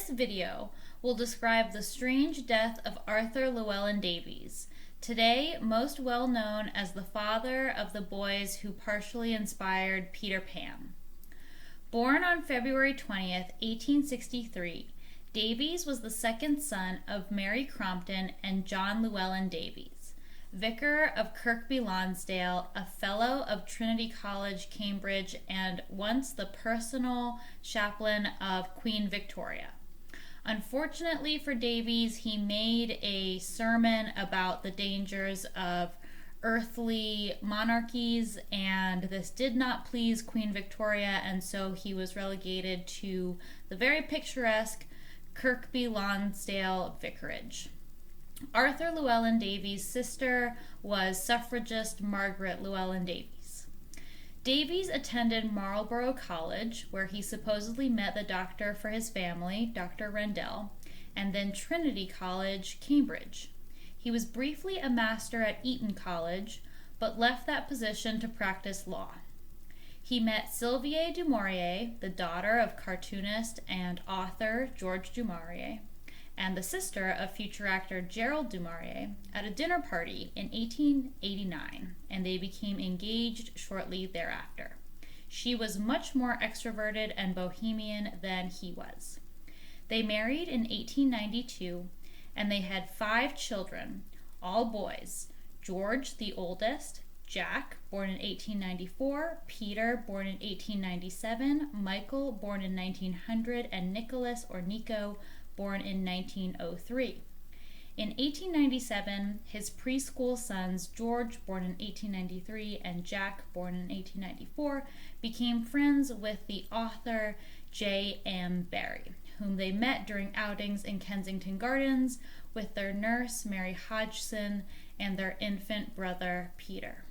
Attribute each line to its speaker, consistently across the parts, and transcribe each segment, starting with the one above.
Speaker 1: This video will describe the strange death of Arthur Llewelyn Davies, today most well known as the father of the boys who partially inspired Peter Pan. Born on February 20th, 1863, Davies was the second son of Mary Crompton and John Llewelyn Davies, vicar of Kirkby Lonsdale, a fellow of Trinity College, Cambridge, and once the personal chaplain of Queen Victoria. Unfortunately for Davies, he made a sermon about the dangers of earthly monarchies, and this did not please Queen Victoria, and so he was relegated to the very picturesque Kirkby Lonsdale Vicarage. Arthur Llewelyn Davies' sister was suffragist Margaret Llewelyn Davies. Davies attended Marlborough College, where he supposedly met the doctor for his family, Dr. Rendell, and then Trinity College, Cambridge. He was briefly a master at Eton College, but left that position to practice law. He met Sylvia du Maurier, the daughter of cartoonist and author George du Maurier, and the sister of future actor Gerald du Maurier, at a dinner party in 1889, and they became engaged shortly thereafter. She was much more extroverted and bohemian than he was. They married in 1892, and they had 5 children, all boys: George, the oldest; Jack, born in 1894, Peter, born in 1897, Michael, born in 1900, and Nicholas, or Nico, born in 1903. In 1897, his preschool sons, George, born in 1893, and Jack, born in 1894, became friends with the author J.M. Barrie, whom they met during outings in Kensington Gardens with their nurse, Mary Hodgson, and their infant brother, Peter.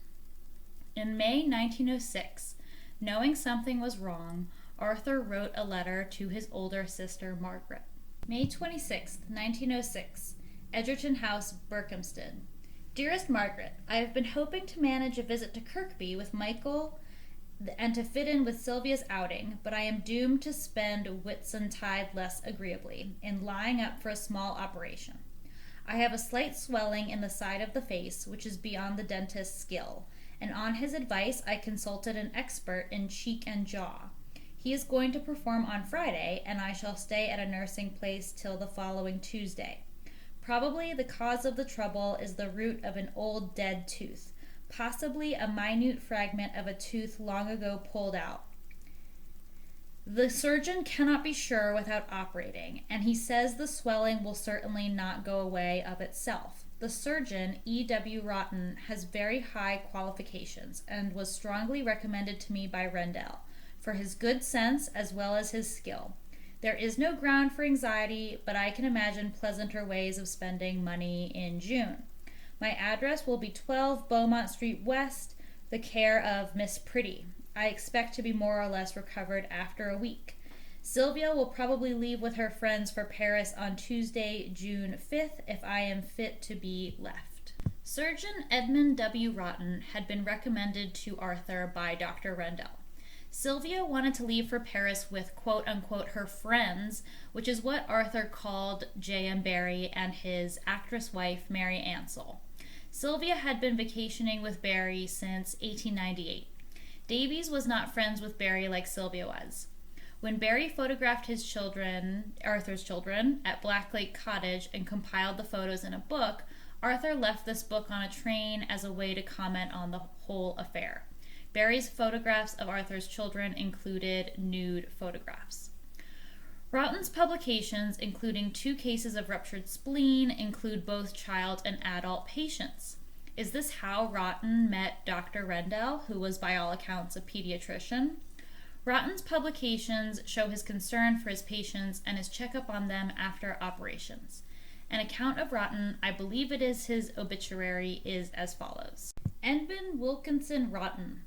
Speaker 1: In May 1906, knowing something was wrong, Arthur wrote a letter to his older sister, Margaret. May 26, 1906, Edgerton House, Berkhamsted. Dearest Margaret, I have been hoping to manage a visit to Kirkby with Michael and to fit in with Sylvia's outing, but I am doomed to spend Whitsuntide less agreeably in lying up for a small operation. I have a slight swelling in the side of the face, which is beyond the dentist's skill, and on his advice I consulted an expert in cheek and jaw. He is going to perform on Friday, and I shall stay at a nursing place till the following Tuesday. Probably the cause of the trouble is the root of an old dead tooth, possibly a minute fragment of a tooth long ago pulled out. The surgeon cannot be sure without operating, and he says the swelling will certainly not go away of itself. The surgeon, E.W. Roughton, has very high qualifications and was strongly recommended to me by Rendell for his good sense as well as his skill. There is no ground for anxiety, but I can imagine pleasanter ways of spending money in June. My address will be 12 Beaumont Street West, the care of Miss Pretty. I expect to be more or less recovered after a week. Sylvia will probably leave with her friends for Paris on Tuesday, June 5th, if I am fit to be left. Surgeon Edmund W. Roughton had been recommended to Arthur by Dr. Rendell. Sylvia wanted to leave for Paris with quote-unquote her friends, which is what Arthur called J.M. Barrie and his actress wife, Mary Ansell. Sylvia had been vacationing with Barrie since 1898. Davies was not friends with Barrie like Sylvia was. When Barrie photographed his children, Arthur's children, at Blacklake Cottage and compiled the photos in a book, Arthur left this book on a train as a way to comment on the whole affair. Barrie's photographs of Arthur's children included nude photographs. Roughton's publications, including 2 cases of ruptured spleen, include both child and adult patients. Is this how Roughton met Dr. Rendell, who was by all accounts a pediatrician? Roughton's publications show his concern for his patients and his checkup on them after operations. An account of Roughton, I believe it is his obituary, is as follows. Edmund Wilkinson Roughton,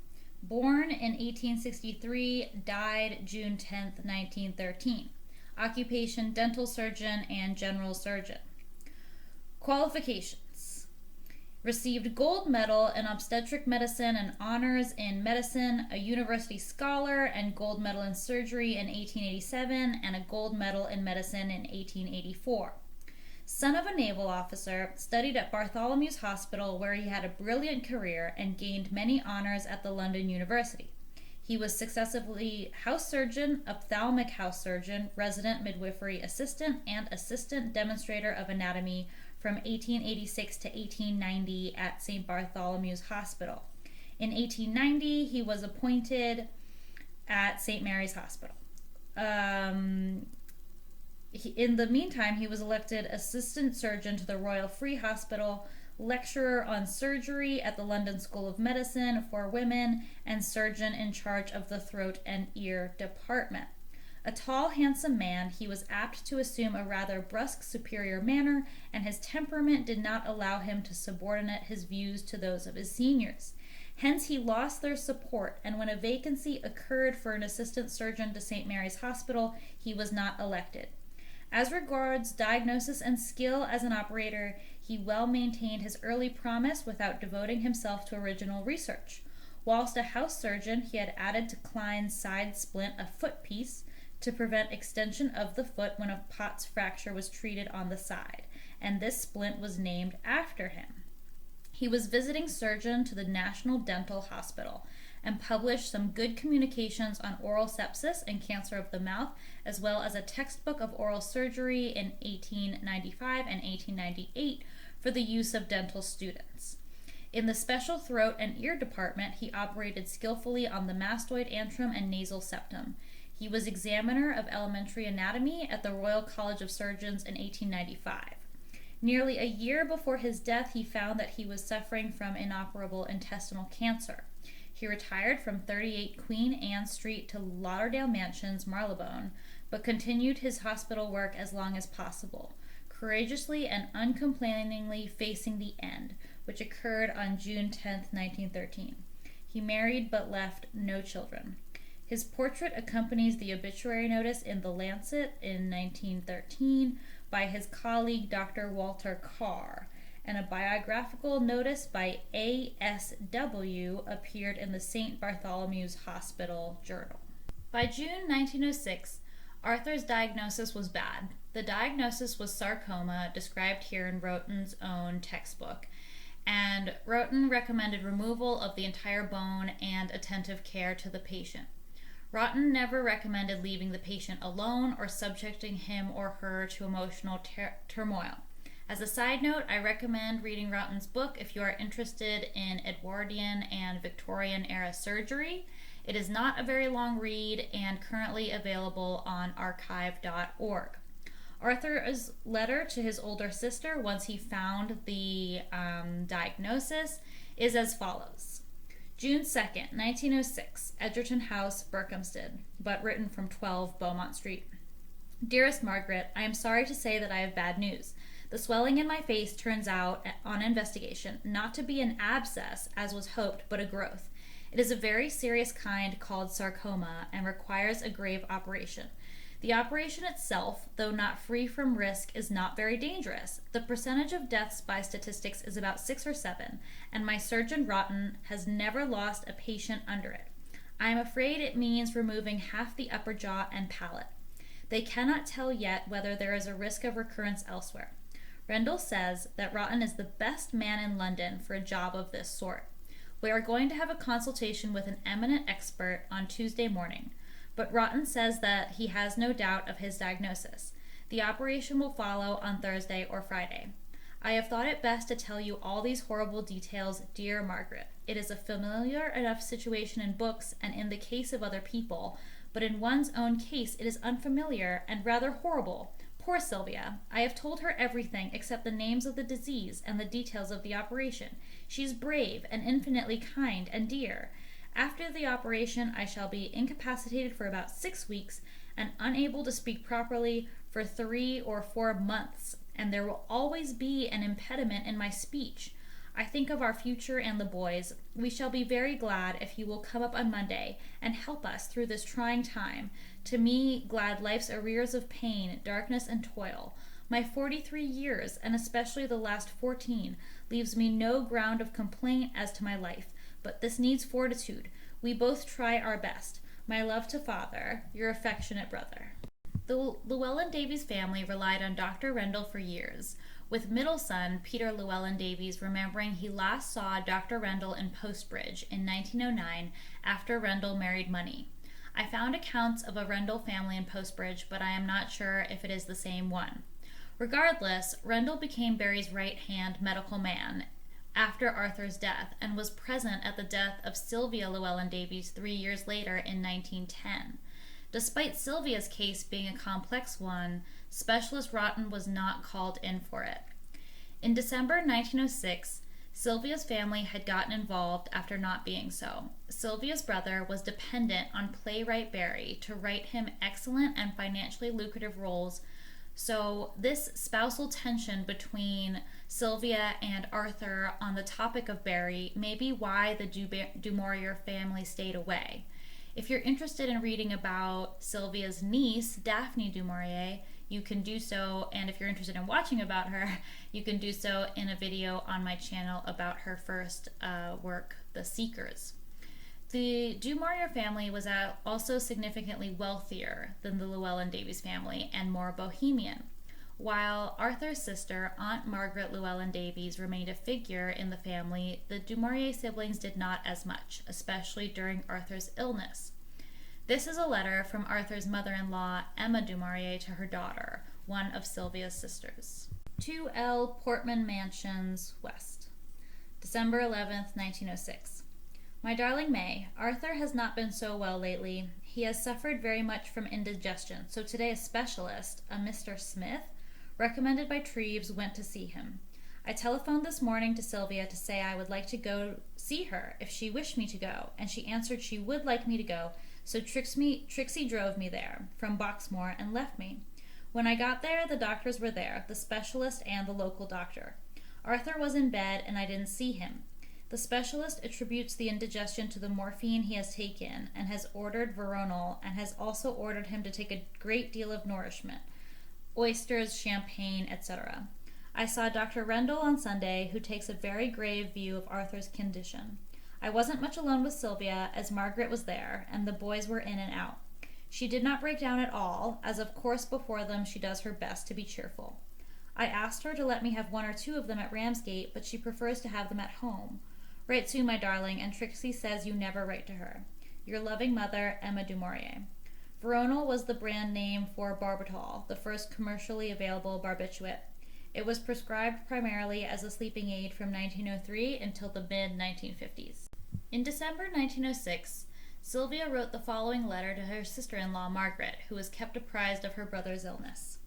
Speaker 1: born in 1863, died June 10, 1913. Occupation dental surgeon and general surgeon. Qualifications. Received gold medal in obstetric medicine and honors in medicine, a university scholar, and gold medal in surgery in 1887, and a gold medal in medicine in 1884. Son of a naval officer, studied at Bartholomew's Hospital, where he had a brilliant career and gained many honors at the London University. He was successively house surgeon, ophthalmic house surgeon, resident midwifery assistant, and assistant demonstrator of anatomy from 1886 to 1890 at St. Bartholomew's Hospital. In 1890, he was appointed at St. Mary's Hospital. In the meantime, he was elected assistant surgeon to the Royal Free Hospital, lecturer on surgery at the London School of Medicine for Women, and surgeon in charge of the throat and ear department. A tall, handsome man, he was apt to assume a rather brusque, superior manner, and his temperament did not allow him to subordinate his views to those of his seniors. Hence he lost their support, and when a vacancy occurred for an assistant surgeon to St. Mary's Hospital, he was not elected. As regards diagnosis and skill as an operator, he well maintained his early promise without devoting himself to original research. Whilst a house surgeon, he had added to Klein's side splint a foot piece to prevent extension of the foot when a Pott's fracture was treated on the side, and this splint was named after him. He was visiting surgeon to the National Dental Hospital and published some good communications on oral sepsis and cancer of the mouth, as well as a textbook of oral surgery in 1895 and 1898 for the use of dental students. In the special throat and ear department, he operated skillfully on the mastoid antrum and nasal septum. He was examiner of elementary anatomy at the Royal College of Surgeons in 1895. Nearly a year before his death, he found that he was suffering from inoperable intestinal cancer. He retired from 38 Queen Anne Street to Lauderdale Mansions, Marylebone, but continued his hospital work as long as possible, courageously and uncomplainingly facing the end, which occurred on June 10, 1913. He married but left no children. His portrait accompanies the obituary notice in The Lancet in 1913 by his colleague Dr. Walter Carr, and a biographical notice by A.S.W. appeared in the St. Bartholomew's Hospital Journal. By June 1906, Arthur's diagnosis was bad. The diagnosis was sarcoma, described here in Roughton's own textbook, and Roughton recommended removal of the entire bone and attentive care to the patient. Roughton never recommended leaving the patient alone or subjecting him or her to emotional turmoil. As a side note, I recommend reading Roughton's book if you are interested in Edwardian and Victorian era surgery. It is not a very long read and currently available on archive.org. Arthur's letter to his older sister once he found the diagnosis is as follows. June 2nd, 1906, Edgerton House, Berkhamsted, but written from 12 Beaumont Street. Dearest Margaret, I am sorry to say that I have bad news. The swelling in my face turns out, on investigation, not to be an abscess, as was hoped, but a growth. It is a very serious kind called sarcoma and requires a grave operation. The operation itself, though not free from risk, is not very dangerous. The percentage of deaths by statistics is about 6 or 7, and my surgeon Roughton has never lost a patient under it. I am afraid it means removing half the upper jaw and palate. They cannot tell yet whether there is a risk of recurrence elsewhere. Rendell says that Roughton is the best man in London for a job of this sort. We are going to have a consultation with an eminent expert on Tuesday morning, but Roughton says that he has no doubt of his diagnosis. The operation will follow on Thursday or Friday. I have thought it best to tell you all these horrible details, dear Margaret. It is a familiar enough situation in books and in the case of other people, but in one's own case it is unfamiliar and rather horrible. Poor Sylvia. I have told her everything except the names of the disease and the details of the operation. She is brave and infinitely kind and dear. After the operation, I shall be incapacitated for about 6 weeks and unable to speak properly for 3 or 4 months, and there will always be an impediment in my speech. I think of our future and the boys. We shall be very glad if you will come up on Monday and help us through this trying time. To me, glad life's arrears of pain, darkness, and toil. My 43 years, and especially the last 14, leaves me no ground of complaint as to my life, but this needs fortitude. We both try our best. My love to Father, your affectionate brother. The Llewelyn Davies family relied on Dr. Rendell for years, with middle son Peter Llewelyn Davies remembering he last saw Dr. Rendell in Postbridge in 1909 after Rendell married money. I found accounts of a Rendell family in Postbridge, but I am not sure if it is the same one. Regardless, Rendell became Barrie's right-hand medical man after Arthur's death and was present at the death of Sylvia Llewelyn Davies 3 years later in 1910. Despite Sylvia's case being a complex one, specialist Roughton was not called in for it. In December 1906, Sylvia's family had gotten involved after not being so. Sylvia's brother was dependent on playwright Barrie to write him excellent and financially lucrative roles. So this spousal tension between Sylvia and Arthur on the topic of Barrie may be why the du Maurier family stayed away. If you're interested in reading about Sylvia's niece, Daphne du Maurier, you can do so, and if you're interested in watching about her, you can do so in a video on my channel about her first work, The Seekers. The du Maurier family was also significantly wealthier than the Llewelyn Davies family and more bohemian. While Arthur's sister, Aunt Margaret Llewelyn Davies, remained a figure in the family, the du Maurier siblings did not as much, especially during Arthur's illness. This is a letter from Arthur's mother-in-law, Emma du Maurier, to her daughter, one of Sylvia's sisters. 2L Portman Mansions, West. December 11th, 1906. My darling May, Arthur has not been so well lately. He has suffered very much from indigestion, so today a specialist, a Mr. Smith, recommended by Treves, went to see him. I telephoned this morning to Sylvia to say I would like to go see her if she wished me to go, and she answered she would like me to go, so Trixie drove me there from Boxmoor and left me. When I got there, the doctors were there, the specialist and the local doctor. Arthur was in bed, and I didn't see him. The specialist attributes the indigestion to the morphine he has taken and has ordered veronal and has also ordered him to take a great deal of nourishment, oysters, champagne, etc. I saw Dr. Rendell on Sunday, who takes a very grave view of Arthur's condition. I wasn't much alone with Sylvia, as Margaret was there, and the boys were in and out. She did not break down at all, as of course before them she does her best to be cheerful. I asked her to let me have 1 or 2 of them at Ramsgate, but she prefers to have them at home. Write soon, my darling, and Trixie says you never write to her. Your loving mother, Emma du Maurier. Veronal was the brand name for barbital, the first commercially available barbiturate. It was prescribed primarily as a sleeping aid from 1903 until the mid-1950s. In December 1906, Sylvia wrote the following letter to her sister-in-law, Margaret, who was kept apprised of her brother's illness.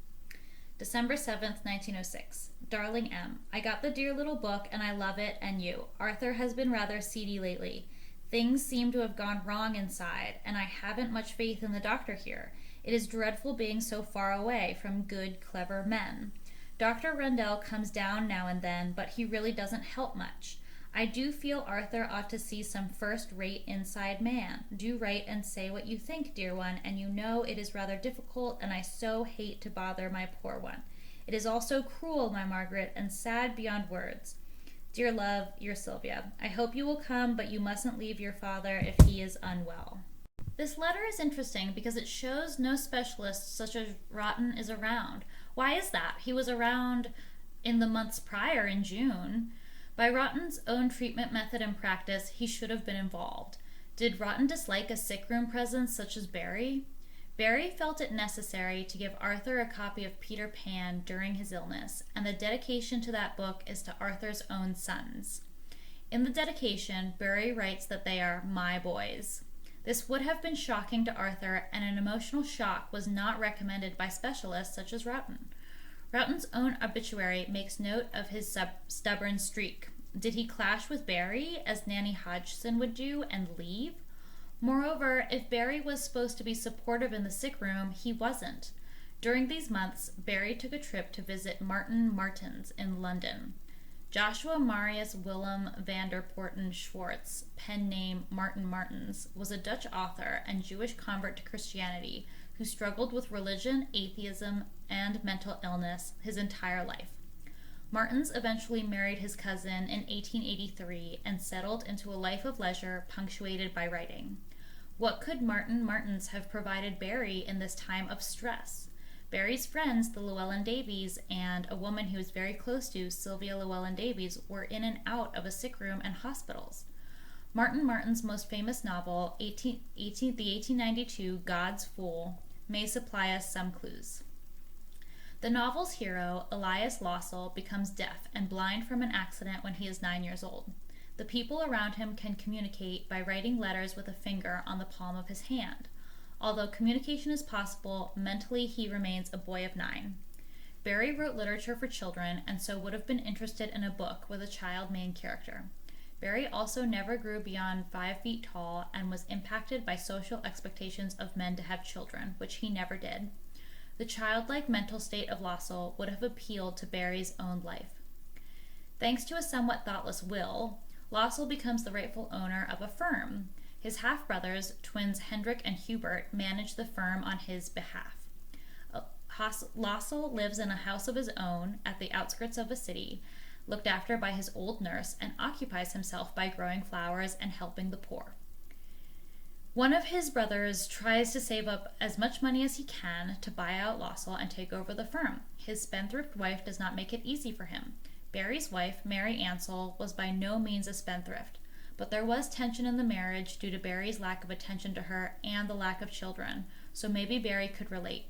Speaker 1: December 7th, 1906. Darling M, I got the dear little book, and I love it, and you. Arthur has been rather seedy lately. Things seem to have gone wrong inside, and I haven't much faith in the doctor here. It is dreadful being so far away from good, clever men. Dr. Rendell comes down now and then, but he really doesn't help much. I do feel Arthur ought to see some first-rate inside man. Do write and say what you think, dear one, and you know it is rather difficult, and I so hate to bother my poor one. It is all so cruel, my Margaret, and sad beyond words. Dear love, your Sylvia. I hope you will come, but you mustn't leave your father if he is unwell. This letter is interesting because it shows no specialist such as Roughton is around. Why is that? He was around in the months prior, in June. By Roughton's own treatment method and practice, he should have been involved. Did Roughton dislike a sick-room presence such as Barrie? Barrie felt it necessary to give Arthur a copy of Peter Pan during his illness, and the dedication to that book is to Arthur's own sons. In the dedication, Barrie writes that they are my boys. This would have been shocking to Arthur, and an emotional shock was not recommended by specialists such as Roughton. Roughton's own obituary makes note of his stubborn streak. Did he clash with Barrie, as Nanny Hodgson would do, and leave? Moreover, if Barrie was supposed to be supportive in the sick room, he wasn't. During these months, Barrie took a trip to visit Martin Martins in London. Joshua Marius Willem van der Poorten Schwartz, pen name Martin Martens, was a Dutch author and Jewish convert to Christianity who struggled with religion, atheism, and mental illness his entire life. Martens eventually married his cousin in 1883 and settled into a life of leisure punctuated by writing. What could Martin Martens have provided Barrie in this time of stress? Barrie's friends, the Llewelyn Davies, and a woman he was very close to, Sylvia Llewelyn Davies, were in and out of a sick room and hospitals. Martin Martens' most famous novel, the 1892 God's Fool, may supply us some clues. The novel's hero, Elias Lossell, becomes deaf and blind from an accident when he is 9 years old. The people around him can communicate by writing letters with a finger on the palm of his hand. Although communication is possible, mentally he remains a boy of 9. Barrie wrote literature for children and so would have been interested in a book with a child main character. Barrie also never grew beyond 5 feet tall and was impacted by social expectations of men to have children, which he never did. The childlike mental state of Lossell would have appealed to Barrie's own life. Thanks to a somewhat thoughtless will, Lossell becomes the rightful owner of a firm. His half-brothers, twins Hendrik and Hubert, manage the firm on his behalf. Lossell lives in a house of his own at the outskirts of a city, looked after by his old nurse, and occupies himself by growing flowers and helping the poor. One of his brothers tries to save up as much money as he can to buy out Lossell and take over the firm. His spendthrift wife does not make it easy for him. Barrie's wife, Mary Ansell, was by no means a spendthrift, but there was tension in the marriage due to Barrie's lack of attention to her and the lack of children, so maybe Barrie could relate.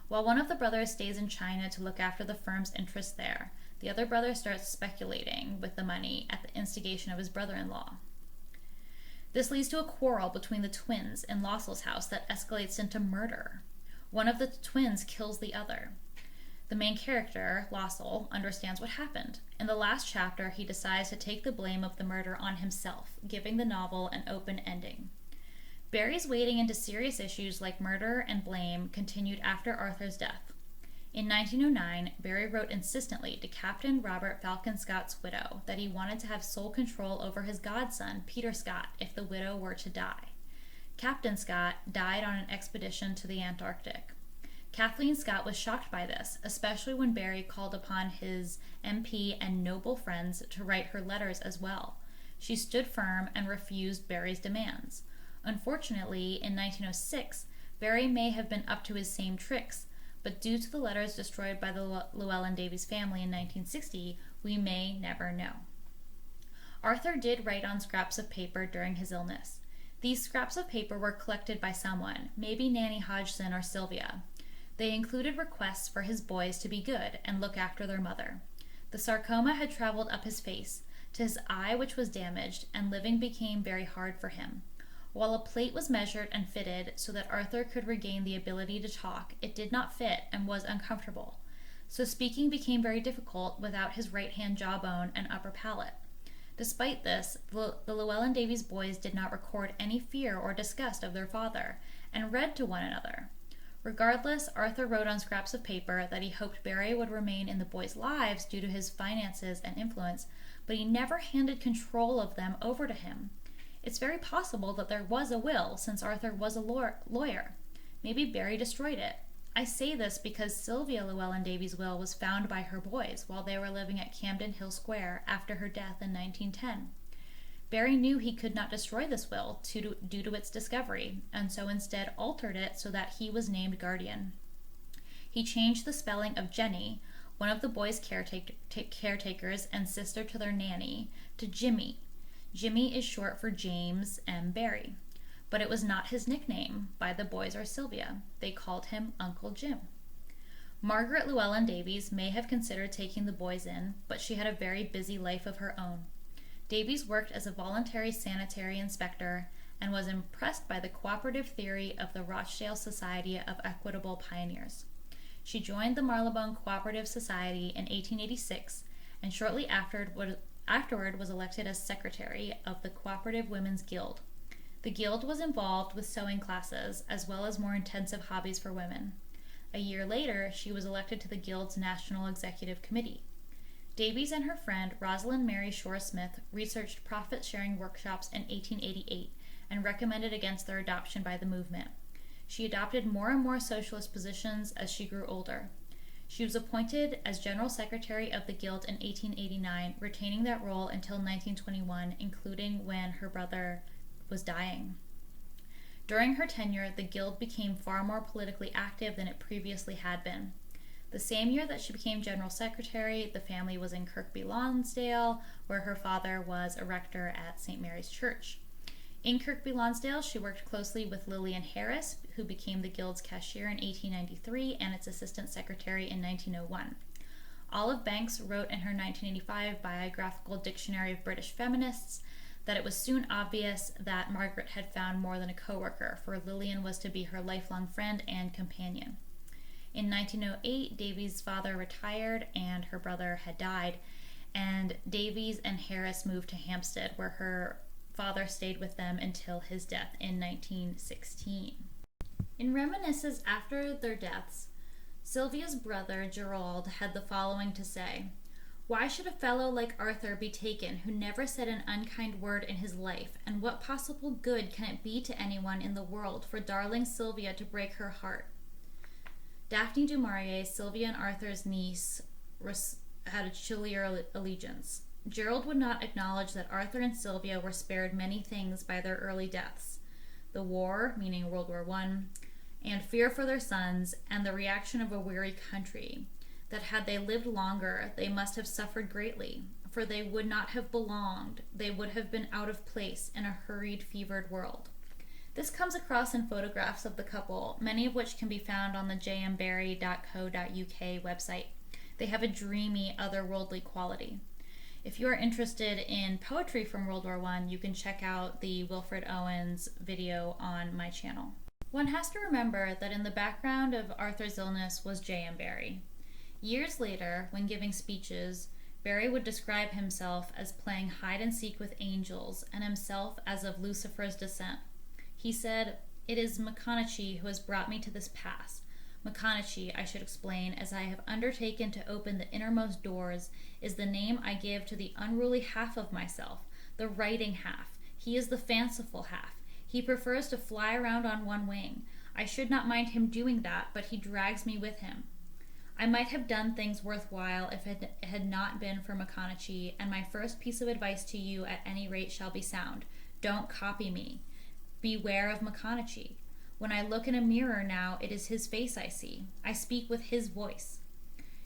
Speaker 1: While one of the brothers stays in China to look after the firm's interests there, the other brother starts speculating with the money at the instigation of his brother-in-law. This leads to a quarrel between the twins in Lossell's house that escalates into murder. One of the twins kills the other. The main character, Lossell, understands what happened. In the last chapter, he decides to take the blame of the murder on himself, giving the novel an open ending. Barrie's wading into serious issues like murder and blame continued after Arthur's death. In 1909, Barrie wrote insistently to Captain Robert Falcon Scott's widow that he wanted to have sole control over his godson, Peter Scott, if the widow were to die. Captain Scott died on an expedition to the Antarctic. Kathleen Scott was shocked by this, especially when Barrie called upon his MP and noble friends to write her letters as well. She stood firm and refused Barrie's demands. Unfortunately, in 1906, Barrie may have been up to his same tricks, but due to the letters destroyed by the Llewelyn Davies family in 1960, we may never know. Arthur did write on scraps of paper during his illness. These scraps of paper were collected by someone, maybe Nanny Hodgson or Sylvia. They included requests for his boys to be good and look after their mother. The sarcoma had traveled up his face, to his eye which was damaged, and living became very hard for him. While a plate was measured and fitted so that Arthur could regain the ability to talk, it did not fit and was uncomfortable. So speaking became very difficult without his right-hand jawbone and upper palate. Despite this, the Llewelyn Davies boys did not record any fear or disgust of their father, and read to one another. Regardless, Arthur wrote on scraps of paper that he hoped Barrie would remain in the boys' lives due to his finances and influence, but he never handed control of them over to him. It's very possible that there was a will, since Arthur was a lawyer. Maybe Barrie destroyed it. I say this because Sylvia Llewelyn Davies' will was found by her boys while they were living at Camden Hill Square after her death in 1910. Barrie knew he could not destroy this will due to its discovery, and so instead altered it so that he was named guardian. He changed the spelling of Jenny, one of the boys' caretakers and sister to their nanny, to Jimmy. Jimmy is short for James M. Barrie, but it was not his nickname by the boys or Sylvia. They called him Uncle Jim. Margaret Llewelyn Davies may have considered taking the boys in, but she had a very busy life of her own. Davies worked as a voluntary sanitary inspector and was impressed by the cooperative theory of the Rochdale Society of Equitable Pioneers. She joined the Marylebone Cooperative Society in 1886 and shortly afterward was elected as secretary of the Cooperative Women's Guild. The guild was involved with sewing classes as well as more intensive hobbies for women. A year later, she was elected to the guild's National Executive Committee. Davies and her friend Rosalind Mary Shore Smith researched profit-sharing workshops in 1888 and recommended against their adoption by the movement. She adopted more and more socialist positions as she grew older. She was appointed as General Secretary of the Guild in 1889, retaining that role until 1921, including when her brother was dying. During her tenure, the Guild became far more politically active than it previously had been. The same year that she became General Secretary, the family was in Kirkby Lonsdale, where her father was a rector at St. Mary's Church. In Kirkby Lonsdale, she worked closely with Lillian Harris, who became the Guild's cashier in 1893 and its assistant secretary in 1901. Olive Banks wrote in her 1985 biographical Dictionary of British Feminists that it was soon obvious that Margaret had found more than a co-worker, for Lillian was to be her lifelong friend and companion. In 1908, Davies' father retired and her brother had died, and Davies and Harris moved to Hampstead, where her father stayed with them until his death in 1916. In reminiscences after their deaths, Sylvia's brother Gerald had the following to say: "Why should a fellow like Arthur be taken, who never said an unkind word in his life, and what possible good can it be to anyone in the world for darling Sylvia to break her heart?" Daphne du Maurier, Sylvia and Arthur's niece, had a chillier allegiance. Gerald would not acknowledge that Arthur and Sylvia were spared many things by their early deaths: the war, meaning World War I, and fear for their sons, and the reaction of a weary country, that had they lived longer, they must have suffered greatly, for they would not have belonged, they would have been out of place in a hurried, fevered world. This comes across in photographs of the couple, many of which can be found on the jmbarrie.co.uk website. They have a dreamy, otherworldly quality. If you are interested in poetry from World War I, you can check out the Wilfred Owens video on my channel. One has to remember that in the background of Arthur's illness was J.M. Barrie. Years later, when giving speeches, Barrie would describe himself as playing hide and seek with angels and himself as of Lucifer's descent. He said, "It is Maconochie who has brought me to this pass. Maconochie, I should explain, as I have undertaken to open the innermost doors, is the name I give to the unruly half of myself, the writing half. He is the fanciful half. He prefers to fly around on one wing. I should not mind him doing that, but he drags me with him. I might have done things worthwhile if it had not been for Maconochie, and my first piece of advice to you at any rate shall be sound. Don't copy me. Beware of Maconochie. When I look in a mirror now, it is his face I see. I speak with his voice.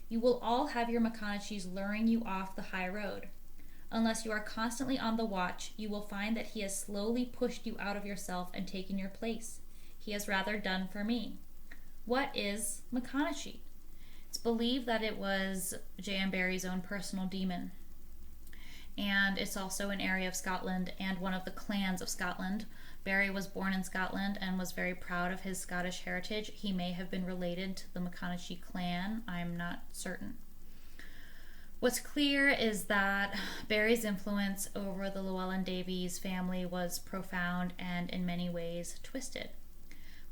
Speaker 1: You will all have your Maconochies luring you off the high road. Unless you are constantly on the watch, you will find that he has slowly pushed you out of yourself and taken your place. He has rather done for me." What is Maconochie? It's believed that it was J.M. Barrie's own personal demon. And it's also an area of Scotland and one of the clans of Scotland. Barrie was born in Scotland and was very proud of his Scottish heritage. He may have been related to the Maconochie clan. I'm not certain. What's clear is that Barrie's influence over the Llewelyn Davies family was profound and in many ways twisted.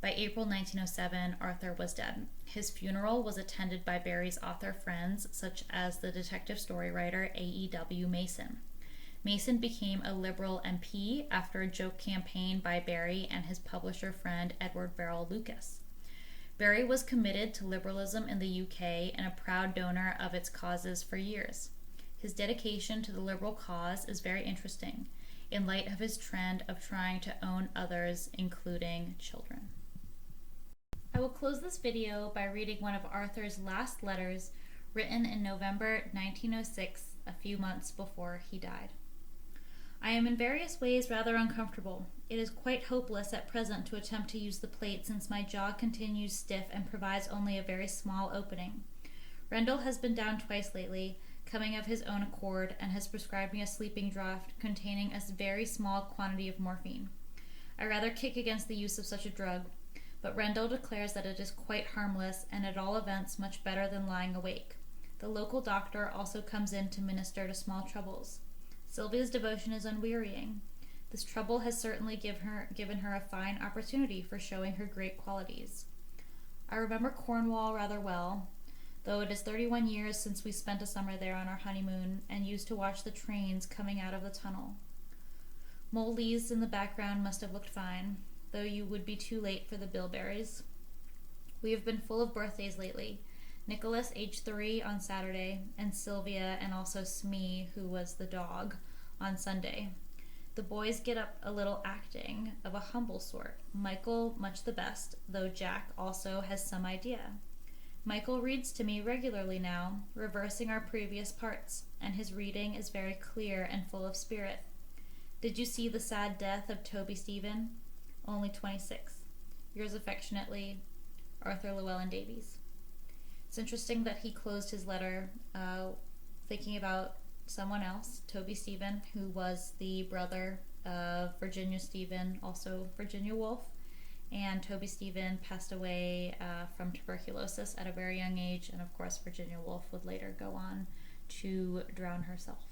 Speaker 1: By April 1907, Arthur was dead. His funeral was attended by Barrie's author friends, such as the detective story writer A.E.W. Mason. Mason became a Liberal MP after a joke campaign by Barrie and his publisher friend Edward Verrill Lucas. Barrie was committed to liberalism in the UK and a proud donor of its causes for years. His dedication to the liberal cause is very interesting, in light of his trend of trying to own others, including children. I will close this video by reading one of Arthur's last letters written in November 1906, a few months before he died. "I am in various ways rather uncomfortable. It is quite hopeless at present to attempt to use the plate, since my jaw continues stiff and provides only a very small opening. Rendell has been down twice lately, coming of his own accord, and has prescribed me a sleeping draught containing a very small quantity of morphine. I rather kick against the use of such a drug, but Rendell declares that it is quite harmless, and at all events much better than lying awake. The local doctor also comes in to minister to small troubles. Sylvia's devotion is unwearying. This trouble has certainly given her a fine opportunity for showing her great qualities. I remember Cornwall rather well. though it is 31 years since we spent a summer there on our honeymoon and used to watch the trains coming out of the tunnel. Mole leaves in the background must have looked fine, though you would be too late for the bilberries. We have been full of birthdays lately. Nicholas, age 3, on Saturday, and Sylvia and also Smee, who was the dog, on Sunday. The boys get up a little acting, of a humble sort. Michael much the best, though Jack also has some idea. Michael reads to me regularly now, reversing our previous parts, and his reading is very clear and full of spirit. Did you see the sad death of Toby Stephen? Only 26. Yours affectionately, Arthur Llewelyn Davies. It's interesting that he closed his letter thinking about someone else, Toby Stephen, who was the brother of Virginia Stephen, also Virginia Woolf. And Toby Stephen passed away from tuberculosis at a very young age, and of course Virginia Woolf would later go on to drown herself.